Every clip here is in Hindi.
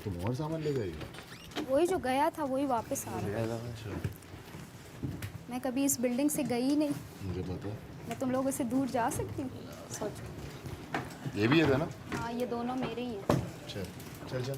तुम और सामान ले गई? वही जो गया था वही वापस आ रहा है। मैं कभी इस बिल्डिंग से गई नहीं। मुझे पता है। मैं तुम लोगों से दूर जा सकती हूँ? ये भी है ना? हाँ, ये दोनों मेरे ही हैं। चल चल चल।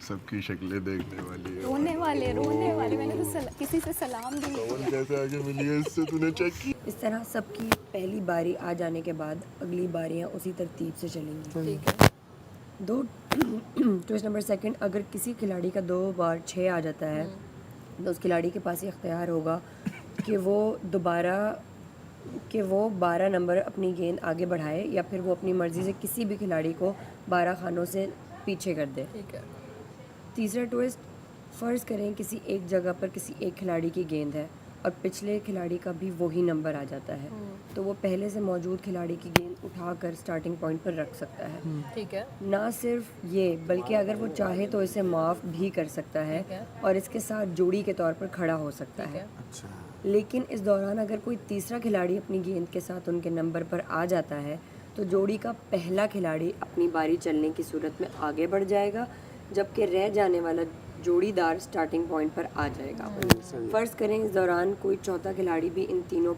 सबकी शक्लें देखने वाली है। रोने वाले मैंने तो किसी से सलाम भी नहीं कौन किया। कैसे आगे मिली है इससे तूने चेक की? इस तरह सबकी पहली बारी आ जाने के बाद अगली बारियां उसी तरतीब से चलेंगी। ठीक है। दो ट्विस्ट नंबर सेकंड, अगर किसी खिलाड़ी का 2 बार 6 आ जाता है तो उस खिलाड़ी के पास ये इख्तियार होगा कि वो दोबारा 12 नंबर अपनी गेंद आगे बढ़ाए या फिर वो अपनी मर्ज़ी से किसी भी खिलाड़ी को 12 खानों से पीछे कर दे। ठीक है। तीसरा ट्विस्ट, फ़र्ज़ करें किसी एक जगह पर किसी एक खिलाड़ी की गेंद है और पिछले खिलाड़ी का भी वही नंबर आ जाता है, तो वो पहले से मौजूद खिलाड़ी की गेंद उठाकर स्टार्टिंग पॉइंट पर रख सकता है। ठीक है। ना सिर्फ ये बल्कि अगर वो चाहे तो इसे माफ़ भी कर सकता है ठीक है। और इसके साथ जोड़ी के तौर पर खड़ा हो सकता ठीक है। है। अच्छा। लेकिन इस दौरान अगर कोई तीसरा खिलाड़ी अपनी गेंद के साथ उनके नंबर पर आ जाता है तो जोड़ी का पहला खिलाड़ी अपनी बारी चलने की सूरत में आगे बढ़ जाएगा, जबकि रह जाने वाला जोड़ीदार स्टार्टिंग पॉइंट पर आ जाएगा। फ़र्ज़ करें इस दौरान कोई चौथा खिलाड़ी भी इन तीनों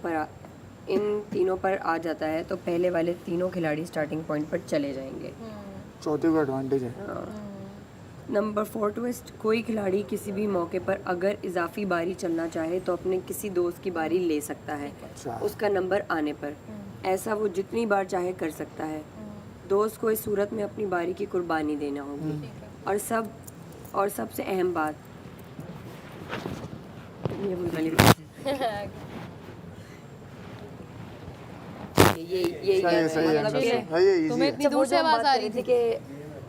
पर आ जाता है तो पहले वाले तीनों खिलाड़ी स्टार्टिंग पॉइंट पर चले जाएंगे। चौथे को एडवांटेज है। नंबर 4 ट्विस्ट, कोई खिलाड़ी किसी भी मौके पर अगर इजाफी बारी चलना चाहे तो अपने किसी दोस्त की बारी ले सकता है उसका नंबर आने पर। ऐसा वो जितनी बार चाहे कर सकता है। दोस्त को इस सूरत में अपनी बारी की कुर्बानी देना होगी। और सबसे अहम बात, ये भूल वाली ये सही है, मतलब ये है ये तुम्हें इजी इतनी दूर से आवाज आ रही थी थी कि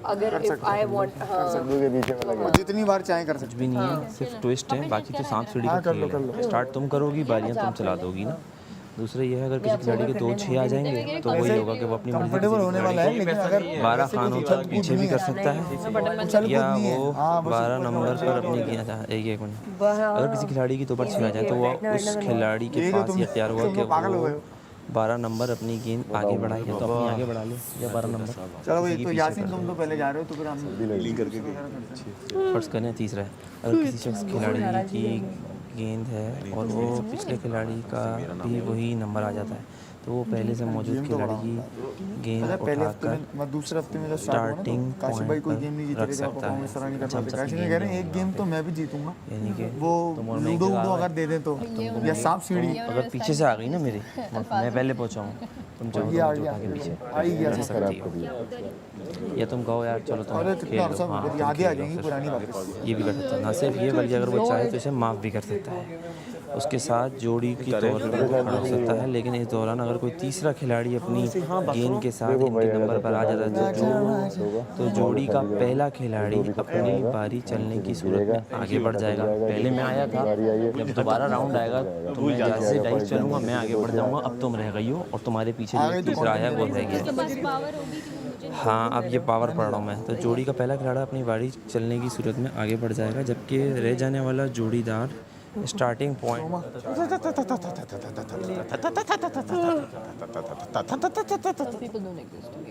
अगर इफ आई वांट के पीछे वाला है। जितनी बार चाहे कर सकते भी नहीं है, सिर्फ ट्विस्ट है, बाकी तो सांप सीढ़ी का खेल है। स्टार्ट तुम करोगी, बारियां तुम चला दोगी ना। दूसरा ये है, अगर किसी खिलाड़ी के 2-6 आ जाएंगे तो वही होगा कि वो अपनी मर्जी कंफर्टेबल होने वाला है, लेकिन अगर 12 खानों तक पीछे भी कर सकता है या वो 12 नंबर पर अपनी गेंद एक मिनट, अगर किसी खिलाड़ी की 2 बार 6 आ जाए तो वो उस खिलाड़ी के पास ये इख्तियार होगा कि वो 12 नंबर अपनी गेंद आगे बढ़ाएगा तो अपनी आगे बढ़ा ले या 12 नंबर। चलो भाई, तो यासीन तुम तो पहले जा रहे हो तो फिर हम लीग करके फर्स्ट करने तीसरा है, अगर किसी शख्स खिलाड़ी की गेंद है और वो पिछले खिलाड़ी का भी वही नंबर आ जाता है तो वो पहले से मौजूद खिलाड़ी की गेंद पहले उठाकर दूसरे हफ्ते में स्टार्टिंग काशिफ भाई कोई गेम नहीं जीत रख रहे, सकता है। इस तरह नहीं कर अच्छा, पाते। काशिफ कह रहे हैं एक गेम तो मैं भी जीतूंगा, यानी कि वो तुम और मैं लूडो एक वूडो जगह अगर दे दें तो, या सांप सीढ़ी अगर पीछे से आ गई ना मेरी, मैं पहले पहुंचा हूँ, तुम चाहो ये तो आ मुझे गया, उठा के पीछे आ ही गया रख सब। सकती हो, या तुम कहो यार चलो तुम अरे खेल कितना लो, अरसा हाँ, तुम यादें आ खेल लो जाएंगी फिर। पुरानी वापस। ये भी कर सकता है, ना सिर्फ ये बल्कि अगर वो चाहे तो इसे माफ़ भी कर सकता है, उसके साथ जोड़ी की तौर पर खड़ा हो सकता है। लेकिन इस दौरान अगर कोई तीसरा खिलाड़ी अपनी गेंद के साथ इनके नंबर पर आ जाता है तो जोड़ी का पहला खिलाड़ी अपनी बारी चलने की सूरत में आगे बढ़ जाएगा। पहले मैं आया था, जब दोबारा राउंड आएगा तो मैं जैसे डाइस चलूँगा मैं आगे बढ़ जाऊँगा, अब तुम रह गई हो और तुम्हारे पीछे जो तीसरा आया वो रह गया। हाँ, अब ये पावर पढ़ रहा हूँ मैं। तो जोड़ी का पहला खिलाड़ी अपनी बारी चलने की सूरत में आगे बढ़ जाएगा, जबकि रह जाने वाला जोड़ीदार starting point people don't exist to me.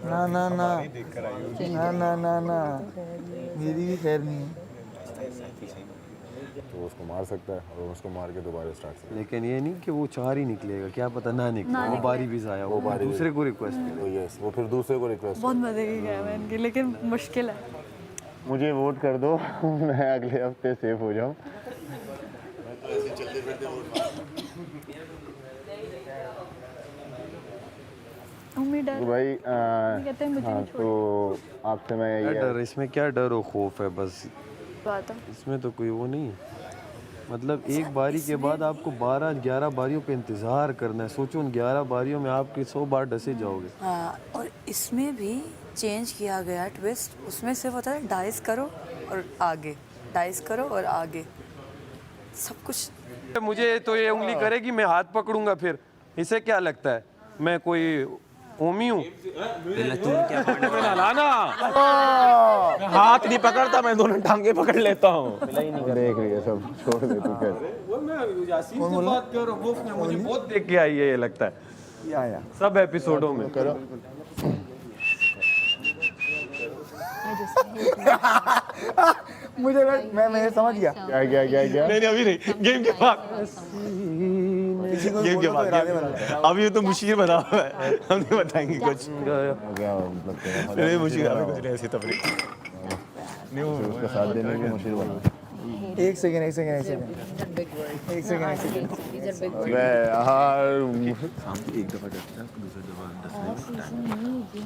ना ना ना ना ना ना ना, मेरी भी खैर नहीं है। तो उसको मार सकता है और उसको मार के दोबारा स्टार्ट सकता लेकिन ये नहीं कि वो 4 ही निकलेगा, क्या पता ना निकले, वो बारी भी जाया, वो दूसरे को रिक्वेस्ट है। तो यस, वो फिर दूसरे को रिक्वेस्ट। बहुत मजे की गेम है इनकी, लेकिन मुश्किल है। मुझे वोट कर दो मैं अगले हफ्ते सेफ हो जाऊँ। उम्मीद है तो भाई कहते हैं मुझे हाँ, नहीं तो आपसे मैं क्या ये डर, इसमें क्या डर और खौफ है, बस बात है। इसमें तो कोई वो नहीं है। मतलब एक बारी के बाद आपको 12-11 बारियों पे इंतज़ार करना है। सोचो उन 11 बारियों में आपके 100 बार डसे जाओगे। हाँ, और इसमें भी चेंज किया गया ट्विस्ट, उसमें सिर्फ होता है डाइस करो और आगे, डाइस करो और आगे, सब कुछ। मुझे तो ये उंगली करेगी, मैं हाथ पकड़ूंगा, फिर इसे क्या लगता है मैं कोई ओमी हूँ। पहले तुम क्या हाथ नहीं पकड़ता, मैं दोनों टांगे पकड़ लेता हूँ। देख रही है सब, छोड़ दे तू कर। यासीन से बात कर, वो मुझे बहुत देख के आई है, ये लगता है या सब एपिसोडों में। करो। मुझे मैं समझ गया। क्या क्या क्या क्या? नहीं अभी नहीं, गेम के बाद, गेम के बाद। अभी तो मुशीर बना हुआ है, हम नहीं बताएंगे कुछ। क्या मतलब नहीं मुशीर हमें कुछ नहीं ऐसी तफरीक। उसका साथ देने के मुश्किल बना। एक सेकंड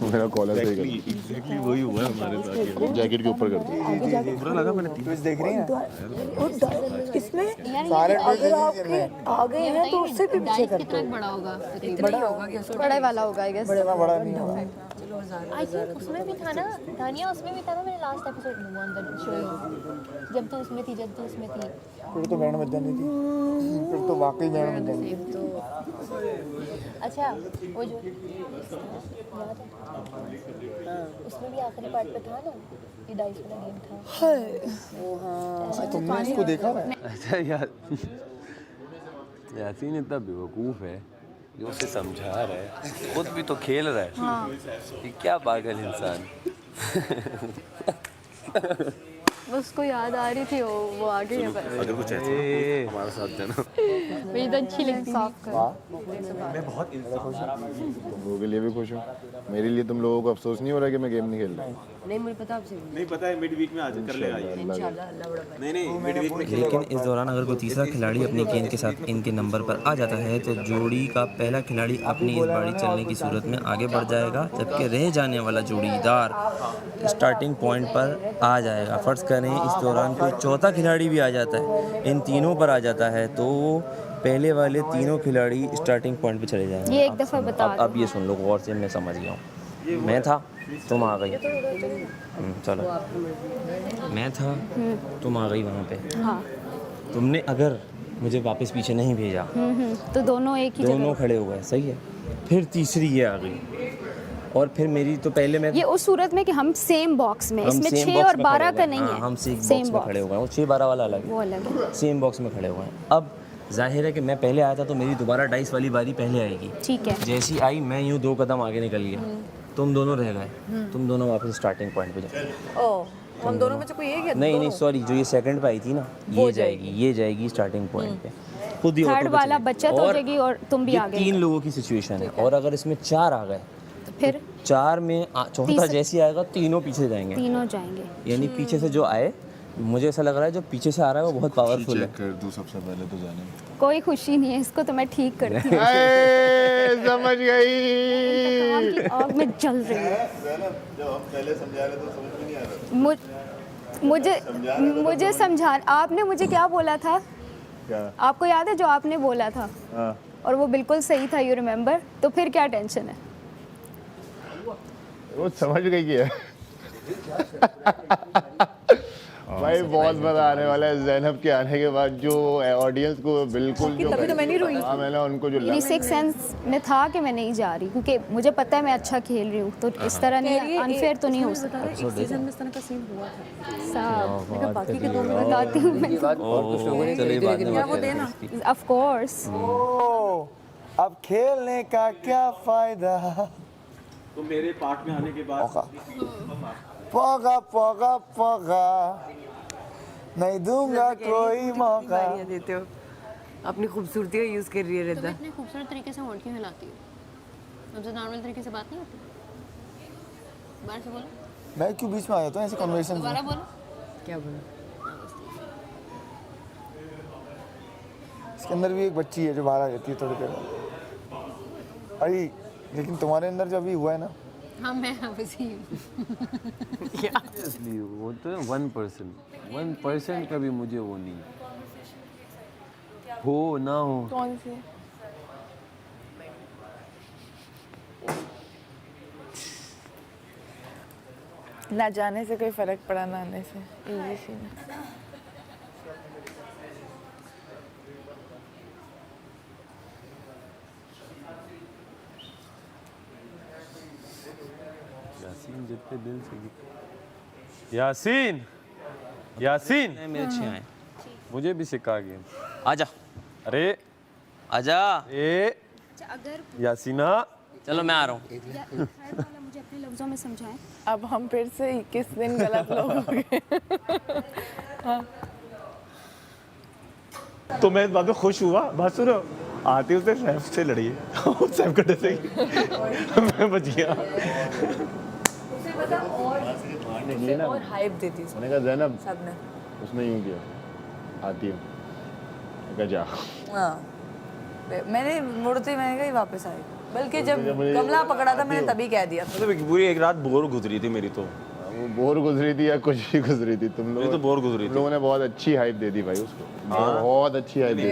मेरा कॉलर सही कर। एग्जैक्टली वही हुआ है हमारे साथ। जैकेट के ऊपर कर दो। बुरा लगा मैंने ट्विस्ट देख रही हैं इसमें सारे अगर आप आ गए हैं तो उससे भी पीछे कर दो। बड़ा होगा बड़ा होगा क्या? बड़ा वाला होगा आई गेस। बड़ा नहीं होगा। आई थिंक उसमें भी था ना दानिया, उसमें भी था ना, मैंने लास्ट एपिसोड में शो जब तो उसमें थी, फिर तो बैंड बजा नहीं थी, फिर तो वाकई बैंड बजा नहीं थी। अच्छा वो जो उसमें भी आखिरी पार्ट पे था ना, ये डाइस वाला गेम था। तुमने इसको देखा है? अच्छा यार, यासीन इतना बेवकूफ़ है जो उसे समझा रहा है, खुद भी तो खेल रहा है। ये क्या पागल इंसान। बस उसको याद आ रही थी, वो आ गई है बस। अगर कुछ ऐसा हमारे साथ जाना। मेरी तो अच्छी लगती साफ कर। मैं बहुत तुम लोगों के लिए भी खुश हूँ। मेरे लिए तुम लोगों को अफसोस नहीं हो रहा कि मैं गेम नहीं खेल रहा? नहीं मुझे पता आपसे नहीं पता है, मिड वीक में आज कर लेगा ये। इंशाल्लाह अल्लाह बड़ा नहीं मिड वीक में लेकिन इस दौरान अगर कोई तीसरा खिलाड़ी अपनी गेंद के साथ इनके नंबर पर आ जाता है तो जोड़ी का पहला खिलाड़ी अपनी इस बारी चलने की सूरत में आगे बढ़ जाएगा, जबकि रह जाने वाला जोड़ीदार स्टार्टिंग पॉइंट पर आ जाएगा। फ़र्ज़ करें इस दौरान कोई चौथा खिलाड़ी भी आ जाता है, इन तीनों पर आ जाता है, तो पहले वाले तीनों खिलाड़ी स्टार्टिंग पॉइंट पे चले जाएंगे। ये एक दफ़ा बता अब ये सुन लो गौर से, मैं समझ गया हूँ। मैं था, तुम आ गई। चलो, मैं था, तुम आ गई वहाँ पे। हाँ। तुमने अगर मुझे वापस पीछे नहीं भेजा तो दोनों एक ही दोनों खड़े हो गए, सही है। फिर तीसरी ये आ गई, और फिर मेरी तो पहले मैं ये उस सूरत में कि हम सेम बॉक्स में, हम इसमें सेम 6 बॉक्स और में 12 खड़े का हुए हैं। नहीं हाँ, है। हम सेम बॉक्स में खड़े हुए हैं, वो 6-12 वाला अलग वो है, अलग है। सेम बॉक्स में खड़े हुए हैं। अब जाहिर है कि मैं पहले आया था तो मेरी दोबारा डाइस वाली बारी पहले आएगी। ठीक है। जैसी आई मैं यूँ 2 कदम आगे निकल गया, तुम दोनों रह गए, तुम दोनों वापस स्टार्टिंग पॉइंट पे जाओ। ओह, हम दोनों में से कोई एक है? नहीं सॉरी, जो ये सेकंड पे आई थी ना, ये जाएगी स्टार्टिंग पॉइंट पे, खुद ही थर्ड ऑटो पे वाला चलेगी। बचत हो जाएगी और तुम भी ये आगे। 3 लोगों की सिचुएशन है, और अगर इसमें 4 आ गए तो फिर 4 में चौथा जैसे आएगा तीनों पीछे जाएंगे, तीनों जाएंगे। यानी पीछे से जो आए, मुझे ऐसा लग रहा है जो पीछे से आ रहा है वो बहुत पावरफुल है। कर दूं सबसे पहले तो जाने। कोई खुशी नहीं है, इसको तो मैं ठीक करती हूँ। समझ गई। इंतकाम की आग में जल रही है। जब हम पहले समझा रहे तो समझ में नहीं आ रहा। मुझे समझा, आपने मुझे क्या बोला था? क्या? आपको याद है जो आपने बोला था? हाँ। और वो बिल्कुल सही था, यू रिमेम्बर? तो फिर क्या टेंशन है? वो समझ गई है। भाई बहुत मजा आने वाला है ज़ैनब के आने के बाद, जो ऑडियंस को बिल्कुल जो तभी तो मैं नहीं रोई। हाँ, मैंने उनको जो मेरी सिक्स सेंस में था कि मैं नहीं जा रही, क्योंकि मुझे पता है मैं अच्छा खेल रही हूँ, तो इस तरह नहीं, अनफेयर तो नहीं हो सकता। एक सीजन में इस तरह का सीन हुआ था। साहब बाकी के 2 बताती हूँ मैं, ऑफ कोर्स। अब खेलने का क्या फायदा? तो मेरे पार्ट में आने के बाद पोगा पोगा पोगा, नहीं दूंगा कोई मौका। देते हो, अपनी खूबसूरती का यूज कर रही है रिद्धा। इतने खूबसूरत तरीके से होल्ड क्यों हिलाती हो? हमसे नॉर्मल तरीके से बात नहीं होती? बाहर से बोलो। मैं क्यों बीच में आ जाता हूँ ऐसे कन्वर्सेशन में? दोबारा बोलो। क्या बोला? इसके अंदर भी एक बच्ची है जो बाहर आ जाती है थोड़ी देर में। अरे लेकिन तुम्हारे अंदर जो अभी हुआ है ना, हाँ मैं वैसी हूँ। इसलिए वो तो 1% का भी मुझे वो नहीं हो ना हो। कौन सी? ना जाने से कोई फर्क पड़ा, ना आने से। इजी सी ना। यासीन जितने दिल से यासीन यासीन मेरे अच्छे आए। मुझे भी सिखा गेम। आजा अरे आजा। ए अगर यासीना चलो मैं आ रहा हूँ। मुझे अपने लफ्जों में समझाएं। अब हम फिर से 21 दिन गलत लोग हो गए। तो मैं इस बात में खुश हुआ। बात सुनो, आते उसने सैफ से लड़ी है। सैफ कटे से मैं बच गया। उसे पता और हाइप देती मैंने कहा जैनब, सबने। उसने यूं किया, आती हूँ, मैं कहा जा। हाँ मैंने मुड़ते मैंने कहा वापस आई, बल्कि जब मुझे गमला पकड़ा था मैंने तभी कह दिया। मतलब पूरी एक रात बोर गुजरी थी मेरी तो। वो बोर गुजरी थी या कुछ भी गुजरी थी, तुम मेरी तो बोर गुजरी थी। लोगों ने बहुत अच्छी हाइप दे दी भाई उसको, बहुत अच्छी हाइप दी।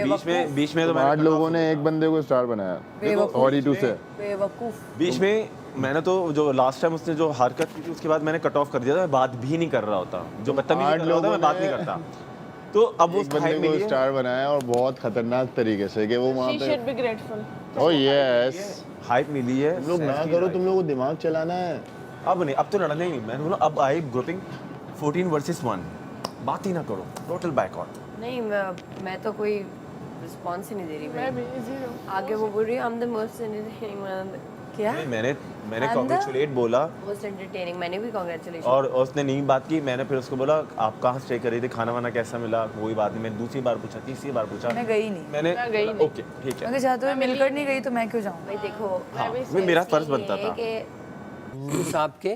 बीच में तो 8 लोगों ने एक बंदे को स्टार बनाया और ई 2 से। बेवकूफ। बीच में मैंने तो जो लास्ट टाइम उसने जो हरकत की थी उसके बाद मैंने कट ऑफ कर दिया था। मैं बात भी नहीं कर रहा होता, जो बदतमीजी कर रहा होता मैं बात नहीं करता। तो अब उस बंदे को स्टार बनाया और बहुत खतरनाक तरीके से कि वो वहाँ She पे। should be grateful. Oh yes, hype मिली है। तुम लोग ना करो, तुम लोगों को दिमाग चलाना है। अब नहीं, अब तो लड़ना ही नहीं। मैंने बोला अब आई ग्रुपिंग 14 वर्सेस 1, बात ही ना करो, टोटल बैकआउट। नहीं मैं तो कोई रिस्पॉन्स ही नहीं दे रही मैं भाई। भी zero. आगे वो बोल रही है I'm the most entertaining। क्या? मैंने कॉन्ग्रेचुलेट बोला मोस्ट एंटरटेनिंग, मैंने भी कॉन्ग्रेचुलेशन। और उसने नहीं बात की। मैंने फिर उसको बोला आप कहाँ स्टे कर रही थी, खाना वाना कैसा मिला, कोई बात नहीं। मैंने दूसरी बार पूछा, तीसरी बार पूछा, मैं गई नहीं। मैंने मैं गई नहीं। ओके ठीक है। अगर चाहते हुए मिलकर नहीं गई तो मैं क्यों जाऊँ? भाई देखो, मैं मेरा फर्ज बनता था। उस आपके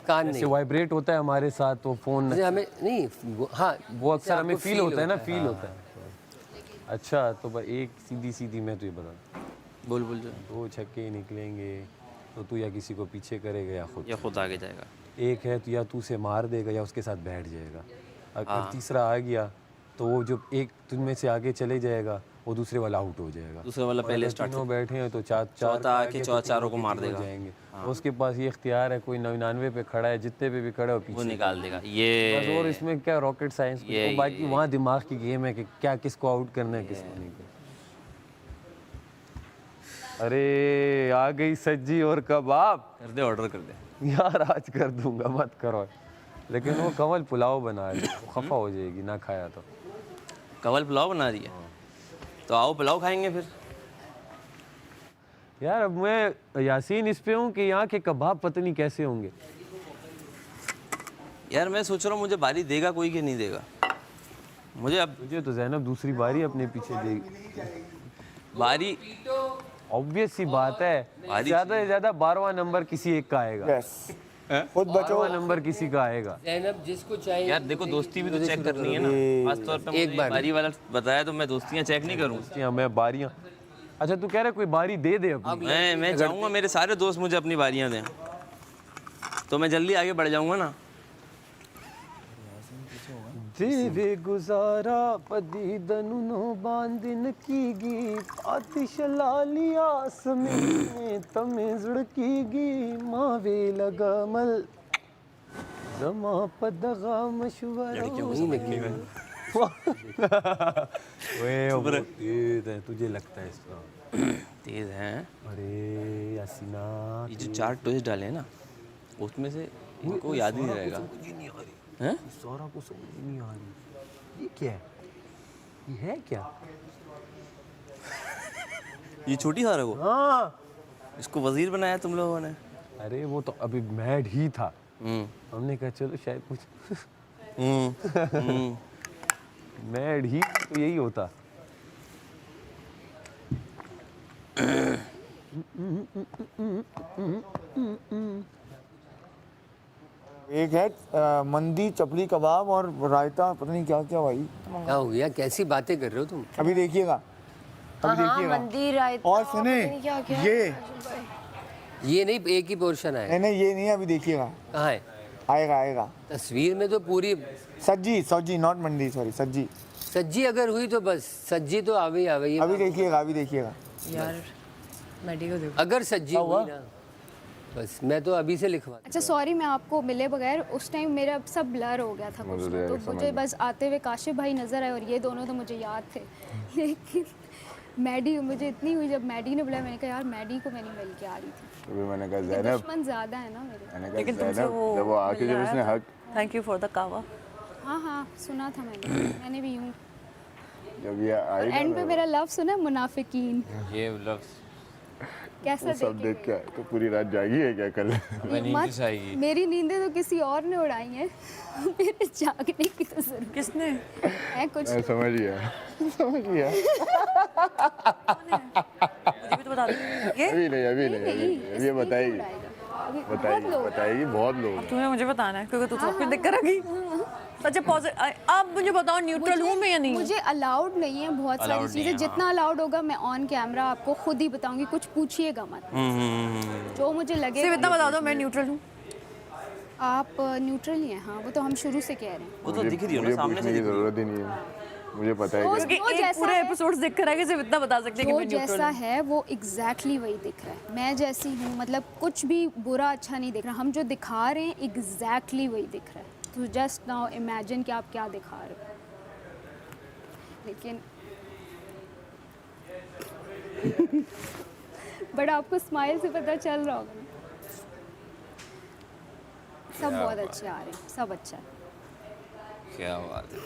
कान ऐसे नहीं वाइब्रेट होता है हमारे साथ तो फोन। जैसे हमें नहीं हाँ वो अक्सर हमें आपको फील होता है ना, हाँ। फील होता है। अच्छा तो एक सीधी मैं तुझे बता, बोल बोल जो। 2 छक्के निकलेंगे तो तू या किसी को पीछे करेगा या खुद आगे जाएगा। एक है तो या तू उसे मार देगा या उसके साथ बैठ जाएगा। अगर तीसरा आ गया तो वो जो एक तुम में से आगे चले जाएगा वो दूसरे वाला आउट हो जाएगा। दूसरे वाला पहले स्टार्ट। तीनों बैठे हैं तो चार आके चारों को मार हो देगा। जाएंगे। उसके पास ये इख्तियार है, कोई 99 पे खड़ा है, जितने पे भी खड़ा है वो वो पीछे निकाल देगा बस। ये। और इसमें क्या रॉकेट साइंस, तो बाकी वहाँ दिमाग की गेम है कि क्या किसको आउट करना है किसको नहीं करना। अरे आ गई सज्जी और कबाब। कर दे, ऑर्डर कर दे यार आज कर दूंगा, मत करो। लेकिन वो कमल पुलाव बना रही है, खफा हो जाएगी ना खाया तो। कवल पुलाव बना रही है तो आओ पुलाव खाएंगे फिर। यार अब मैं यासीन इस पे हूँ कि यहाँ के कबाब पता नहीं कैसे होंगे। यार मैं सोच रहा हूँ मुझे बारी देगा कोई कि नहीं देगा मुझे। अब मुझे तो जैनब दूसरी बारी अपने पीछे देगी। बारी ऑब्वियस सी बात है, ज्यादा से ज्यादा 12वां नंबर किसी एक का आएगा। खुद बचो, 12वां नंबर किसी का आएगा। जैनब जिसको चाहिए। यार देखो दोस्ती भी तो चेक करनी है ना। खास तौर पे मुझे बारी वाला बताया तो मैं दोस्तियाँ चेक नहीं करूँ। मैं बारियां। अच्छा तू कह रहा कोई बारी दे दे अपनी। मैं चाहूँगा मेरे सारे दोस्त मुझे अपनी बारियाँ दें तो मैं जल्दी आगे बढ़ जाऊँगा ना। तेरे गुजारा पदीदनु नो बांदिन कीगी आतिश लालिया समीने तमे जुड़कीगी मावे लगामल जमा पदगा मशवरा। तेज है, तुझे लगता है इसका तेज हैं। अरे यासीना ये जो 4 ट्विस्ट डाले हैं ना उसमें से इनको याद ही नहीं रहेगा। हैं? सारा को समझ नहीं आ रही। ये क्या है, ये है क्या? ये छोटी सारा को हाँ इसको वजीर बनाया तुम लोगों ने। अरे वो तो अभी मैड ही था, हमने कहा चलो शायद कुछ मैड ही तो यही होता। एक है मंदी चपली कबाब और रायता, पता नहीं क्या क्या भाई। क्या हो गया, कैसी बातें कर रहे हो तुम? अभी देखिएगा, अभी देखिएगा। मंदिर रायता और सुने ये नहीं, एक ही पोर्शन है। नहीं ये नहीं है, अभी देखिएगा। कहाँ है? आएगा आएगा। तस्वीर में तो पूरी सज्जी नॉट मंदी, सॉरी सज्जी। सज्जी अगर हुई तो बस सज्जी तो आवे आवे। अभी देखिएगा, अभी देखिएगा यार मैडी को देखो। अगर सज्जी हुई ना बस मैं तो अभी से लिखवा। अच्छा सॉरी, मैं आपको मिले बगैर उस टाइम मेरा सब ब्लर हो गया था कुछ ना, तो मुझे बस आते हुए काशिफ भाई नज़र आए और ये दोनों तो मुझे याद थे। लेकिन मैडी मुझे इतनी हुई जब मैडी ने बुलाया, मैंने कहा यार मैडी को मैं नहीं मिल के आ रही थी। तो मैंने कहा मेरे ज़ैनब, दुश्मन ज़्यादा है ना मेरे। मैंने लेकिन कहा तुमसे ज़ैनब, वो जब वो आके जब उसने हक, थैंक यू फॉर द कावा। हाँ हाँ सुना था मैंने भी यूँ। जब ये आई ना, एंड पे मेरा लव सुना मुनाफिकीन, ये लफ्ज़ कैसा वो सब देख के तो पूरी रात जागी है क्या कल? मत, मेरी नींदें तो किसी और ने उड़ाई हैं। मेरे जागने की तो जरूरत किसने? है कुछ। मैं समझ गया, समझ गया। मुझे भी तो बता दो। ये अभी नहीं, अभी नहीं, अभी नहीं, अभी ये बताएगी, बताएगी, बताएगी। बहुत लोग तुम्हें मुझे बताना है क्योंकि तू सब कुछ देख कर आ गई। अच्छा पॉजिटिव, अब मुझे बताओ न्यूट्रल हूँ मैं या नहीं? मुझे अलाउड नहीं है बहुत सारी चीज़ें, जितना अलाउड होगा मैं ऑन कैमरा आपको खुद ही बताऊंगी, कुछ पूछिएगा मत। जो मुझे लगे सिर्फ इतना बता दो मैं न्यूट्रल हूँ। आप न्यूट्रल ही हैं। हाँ वो तो हम शुरू से कह रहे हैं। वो तो दिख रही हो ना मुझे सामने पूछने से की जरूरत ही नहीं है, मुझे पता है कि क्योंकि एक पूरे एपिसोड्स देख कर आगे सिर्फ इतना बता सकते हैं कि जो मैं न्यूट्रल जैसा हूँ। है वो एग्जैक्टली वही दिख रहा है। मैं जैसी हूँ, मतलब कुछ भी बुरा अच्छा नहीं दिख रहा। हम जो दिखा रहे हैं एग्जैक्टली वही दिख रहा है। तो जस्ट नाउ इमेजिन कि आप क्या दिखा रहे हो। लेकिन बट आपको स्माइल से पता चल रहा होगा ना। सब बहुत अच्छे आ रहे हैं, सब अच्छा है। क्या बात है।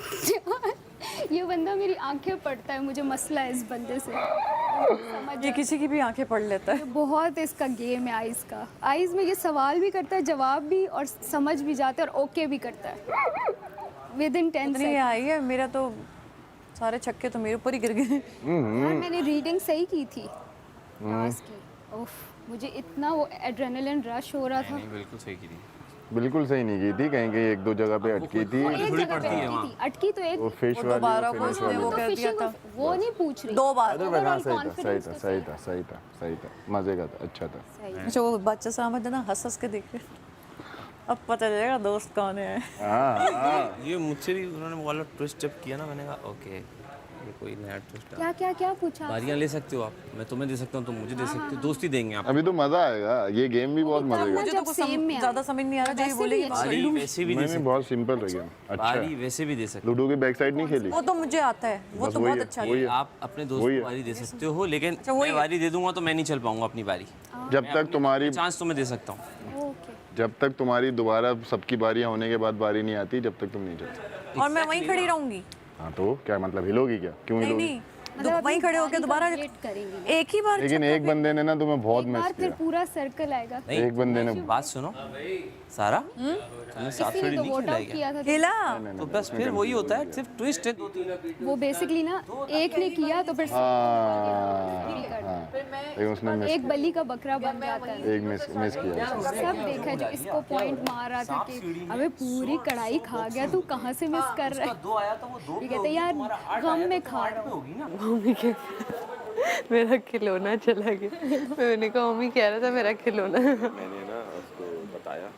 ये बंदा मेरी आंखें पढ़ता है, मुझे मसला है इस बंदे से। समझ ये किसी की भी आंखें पढ़ लेता है। बहुत इसका गेम है आइज़ का। आइज़ में ये सवाल भी करता है, जवाब भी, और समझ भी जाता है और ओके भी करता है विद इन 10 नहीं आई है मेरा तो सारे छक्के तो मेरे ऊपर ही गिर गए। यार मैंने रीडिंग सही की थी लास्ट की। उफ मुझे इतना वो एड्रेनलिन रश हो रहा था। बिल्कुल सही की थी। बिल्कुल सही नहीं की थी, कहीं कहीं एक दो जगह पे अटकी थी। वो एक जगह पे अटकी थी, अटकी तो एक वो फिश वाली, दोबारा वो वो फिनिश उसने वाली। वो तो कर दिया फिशिंग था। वो नहीं पूछ रही। 2 बार। अरे हाँ, सही था, confidence सही तो था, सही था, सही था, सही था, मजे का था, अच्छा था। अच्छा वो बच्चा सामने ना हंस हंस के देख रहे। अब पता चलेगा दोस्त कौन है। हाँ, ये मुझसे भी उन्होंने वाला ट्विस्ट जब किया ना, मैंने कहा ओके ये कोई नया ट्विस्ट है। क्या क्या क्या पूछा? बारियां ले सकते हो आप, मैं तुम्हें दे सकता हूँ, तुम मुझे दे सकते हो, दोस्ती देंगे आप। अभी तो मजा आएगा, ये गेम भी बहुत मजे का। मुझे तो कुछ ज़्यादा समझ नहीं आ रहा जो बोलेगी। बारी वैसे भी दे नहीं सकते बहुत सिंपल रह गया। हो, अच्छा बारी वैसे भी दे सकते लूडो की बैक साइड नहीं खेली? वो तो मुझे आता है, वो बस तो वही बहुत है, अच्छा वही है। है। आप अपने दोस्त को बारी दे सकते हो, लेकिन मैं बारी दे दूंगा तो मैं नहीं चल पाऊंगा अपनी बारी। जब तक तुम्हारी चांस तो मैं दे सकता हूँ। जब तक तुम्हारी दोबारा सबकी बारियां होने के बाद बारी नहीं आती, जब तक तुम नहीं चलते। और मैं वहीं खड़ी रहूंगी। हाँ तो क्या मतलब, हिलोगी क्या? क्यों नहीं हिलोगी? नहीं वहीं खड़े होकर दोबारा करेंगे एक ही बार। लेकिन एक बंदे ने ना तुम्हें बहुत मिस फिर किया। पूरा सर्कल आएगा। एक बंदे ने बात सुनो सारा, तुमने साथ किसी थोड़ी ने तो नहीं वोट खेला आउट किया था। खेला तो बस फिर वही होता है, सिर्फ ट्विस्ट है 2-3। वो बेसिकली ना एक ने किया तो फिर लेकिन उसने मिस एक बलि का बकरा बन जाता है। एक मिस किया। सब देखा है जो इसको पॉइंट मार रहा था कि अबे पूरी कढ़ाई खा गया, तू कहाँ से मिस कर रहा है? ये कहते यार गम में खा रहा हूँ। मेरा खिलौना चला गया। मैंने कहा मम्मी कह रहा था मेरा खिलौना। मैंने ना उसको बताया,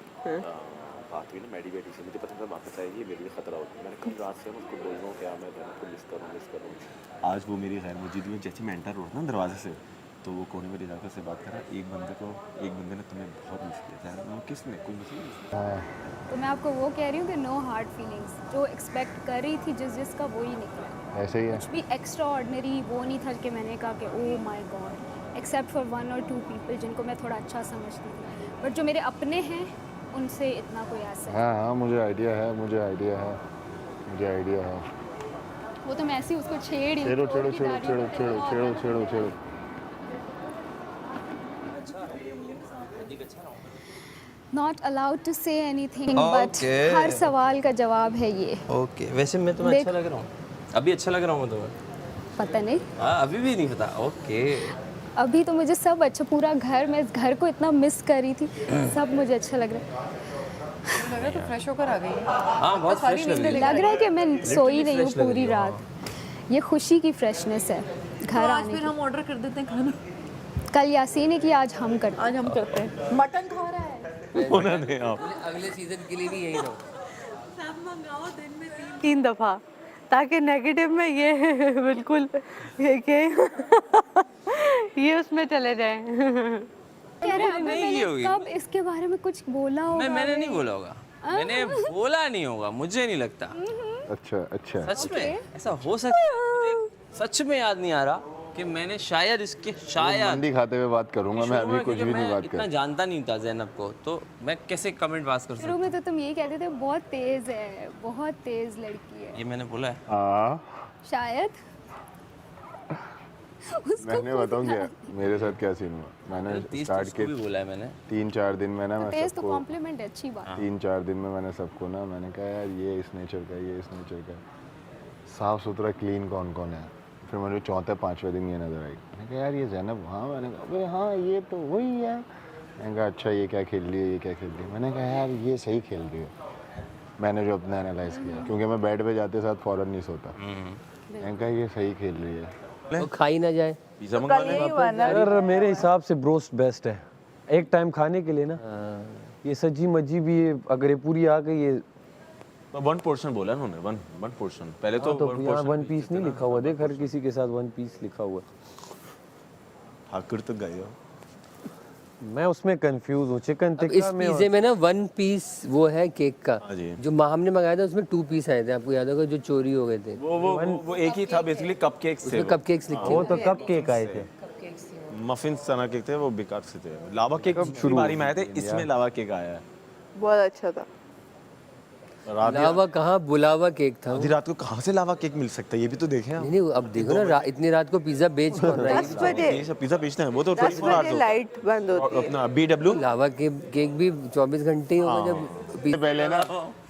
बात हुई ना मैडी बेटी से, मुझे पता था वापस आएगी, मेरे लिए खतरा होता है। मैंने कल रात से उसको बोल रहा हूँ क्या मैं उसको मिस करूँ। आज वो मेरी खैर मौजूदगी में जैसे मैं एंटर हुआ ना दरवाजे से, तो वो कोने में ले जाकर से बात करा, एक बंदे ने तुम्हें बहुत मिस किया था। किसने? कोई मिस नहीं। तो मैं आपको वो कह रही हूँ कि नो हार्ड फीलिंग्स। जो एक्सपेक्ट कर रही थी जिसका वो ही निकला। ऐसे ही है। कुछ भी एक्स्ट्रा ऑर्डिनरी वो नहीं था कि मैंने कहा कि oh my God, except for 1 or 2 people जिनको मैं थोड़ा अच्छा समझती थी। बट जो मेरे अपने हैं उनसे इतना कोई ऐसा है। हाँ मुझे आइडिया है। वो तो मैं ऐसे ही उसको छेड़ ही छेड़ो। Not allowed to say anything, but हर सवाल का जवाब है ये। ओके वैसे मैं तुम्हें अच्छा लग रहा हूँ? अभी अच्छा लग रहा हूँ मैं तुम्हें? पता नहीं, अभी भी नहीं पता। ओके अभी तो मुझे सब अच्छा, पूरा घर, मैं इस घर को इतना मिस कर रही थी, सब मुझे अच्छा लग रहा है। लग रहा है तो फ्रेश होकर आ गई। हाँ बहुत फ्रेश लग रही है। लग रहा है कि मैं सोई नहीं हूँ पूरी रात। ये खुशी की फ्रेशनेस है घर आज आने फिर की। हम ऑर्डर कर देते हैं खाना। कल यासीन ने किया, आज हम करते हैं। आज हम करते हैं। मटन खा रहा है। होना नहीं आप। अगले सीजन के लिए भी यही रहो। सब मंगाओ दिन में 3 दफ़ा, ताकि नेगेटिव में ये बिल्कुल ये उसमें चले जाए। कह रहे हैं मैंने कब इसके बारे में कुछ बोला होगा? मैंने नहीं बोला होगा, मैंने बोला नहीं होगा, मुझे नहीं लगता। अच्छा सच में ऐसा हो सकता है, सच में याद नहीं आ रहा कि मैंने शायद इसके शायद मंदी खाते हुए बात करूंगा मैं, अभी कुछ भी नहीं बात इतना कर। जानता नहीं था ज़ैनब को, तो मैं कैसे कमेंट पास कर शुरू सकता में तो तुम यही कहते थे बहुत तेज़ है, बहुत तेज़ लड़की है। ये मैंने बोला है। हाँ शायद मैंने बताऊँ क्या मेरे साथ क्या सीन हुआ। मैंने स्टार्ट के भी बोला है मैंने 3-4 दिन में ना मैं तेज़ तो सबको कॉम्प्लीमेंट है, अच्छी बात। 3-4 दिन में मैंने सबको ना मैंने कहा यार ये इस नेचर का, ये इस नेचर का, साफ़ सुथरा क्लीन कौन कौन है। फिर मुझे 4-5वें दिन ये नज़र आई। मैंने कहा यार ये ज़ैनब, हाँ मैंने कहा अबे हाँ ये तो वही है। मैंने कहा अच्छा ये क्या खेल रही है, ये क्या खेल रही है। मैंने कहा यार ये सही खेल रही है। मैंने जो अपना एनालाइज किया, क्योंकि मैं बेड पे जाते साथ फ़ौरन नहीं सोता। मैंने कहा ये सही खेल रही है, वो खा ही ना जाए। पिज़्ज़ा मंगा ले। यार मेरे हिसाब से ब्रोस्ट बेस्ट है एक टाइम खाने के लिए ना। ये सजी मजी भी है, अगर ये पूरी आ गई ये तो 1 पोर्शन बोला उन्होंने, 1 पोर्शन। पहले तो यहाँ 1 पीस नहीं लिखा हुआ, देख हर किसी के साथ 1 पीस लिखा हुआ है। ठाकुर तक गए हो। मैं उसमें कंफ्यूज हूँ। चिकन अब इस टिक्का में पिज़्ज़े में ना 1 पीस वो है केक का, हाँ जी। जो हमने मंगाया था उसमें 2 पीस आए थे, आपको याद होगा, जो चोरी हो गए थे। वो एक ही था बेसिकली, कपकेक्स थे। उसमें कपकेक्स लिखे वो तो कप केक आए थे। मफिन्स तरह के थे, वो बेकार से थे। लावा केक शुरू बारी में आए थे, इसमें लावा केक आया है। बहुत अच्छा था। लावा कहाँ, बुलावा केक था। आधी रात को कहाँ से लावा केक मिल सकता है, ये भी तो देखें। नहीं नहीं, अब देखो ना इतनी रात को पिज़्ज़ा बेच कौन रहा है। 10 बजे पिज़्ज़ा बेचना है वो तो 10 बजे लाइट बंद होती है। अपना BW लावा केक भी 24 घंटे ही होगा जब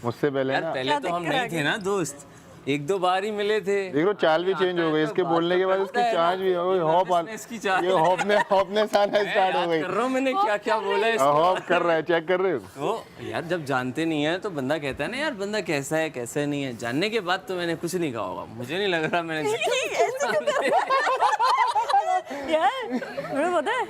मुझसे पहले ना यार पहले तो हम नहीं थे ना दोस्त, 1-2 बार ही मिले थे। देख लो चाल भी चेंज हो गई इसके बोलने के बाद, उसकी चाल भी हो गई, हॉपनेस आना स्टार्ट हो गई। कर रहा हूँ मैंने क्या क्या बोला है। हॉप कर रहा है, चेक कर रहे हो। तो यार जब जानते नहीं है तो बंदा कहता है ना यार बंदा कैसा है कैसा नहीं है। जानने के बाद तो मैंने कुछ नहीं कहा होगा, मुझे नहीं लग रहा मैंने। यार, तुम्हें पता है